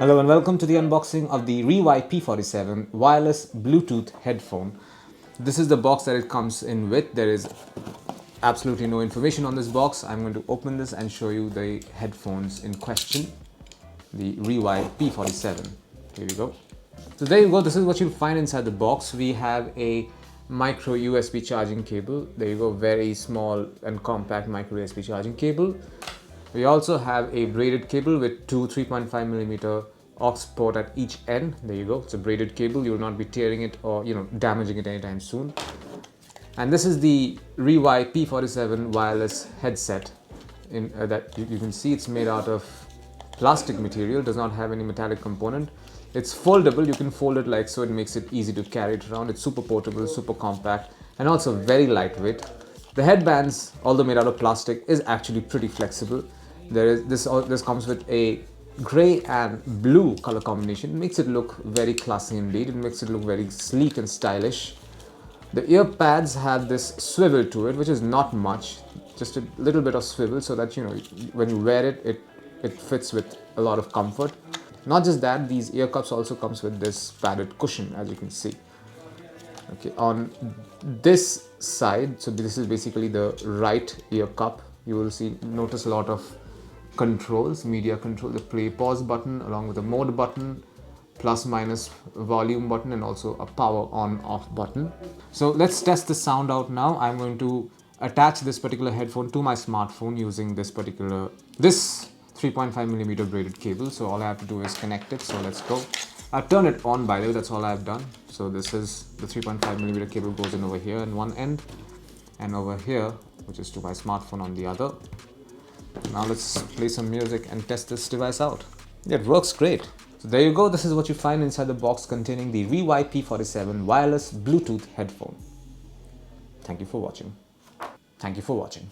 Hello and welcome to the unboxing of the Rewy P47 wireless Bluetooth headphone. This is the box that it comes in with. There is absolutely no information on this box. I'm going to open this and show you the headphones in question, the Rewy P47. Here we go. So there you go. This is what you'll find inside the box. We have a micro USB charging cable. There you go. Very small and compact micro USB charging cable. We also have a braided cable with two 3.5mm aux port at each end. There you go. It's a braided cable. You will not be tearing it or damaging it anytime soon. And this is the Rewy P47 wireless headset. That you can see it's made out of plastic material. Does not have any metallic component. It's foldable. You can fold it like so. It makes it easy to carry it around. It's super portable, super compact, and also very lightweight. The headbands, although made out of plastic, is actually pretty flexible. This comes with a gray and blue color combination. It makes it look very classy indeed. It makes it look very sleek and stylish. The ear pads have this swivel to it, which is not much, just a little bit of swivel, so that when you wear it, it fits with a lot of comfort. Not just that, these ear cups also comes with this padded cushion, as you can see. Okay, on this side, so this is basically the right ear cup. You will notice a lot of controls, media control, the play pause button along with the mode button, plus minus volume button, and also a power on off button. So let's test the sound out now. I'm going to attach this particular headphone to my smartphone using this 3.5mm braided cable. So all I have to do is connect it. So let's go. I've turned it on, by the way. That's all I've done. So this is the 3.5mm cable goes in over here on one end, and over here, which is to my smartphone on the other. Now let's play some music and test this device out. Yeah, it works great. So there you go. This is what you find inside the box containing the Rewy P47 wireless Bluetooth headphone. Thank you for watching. Thank you for watching.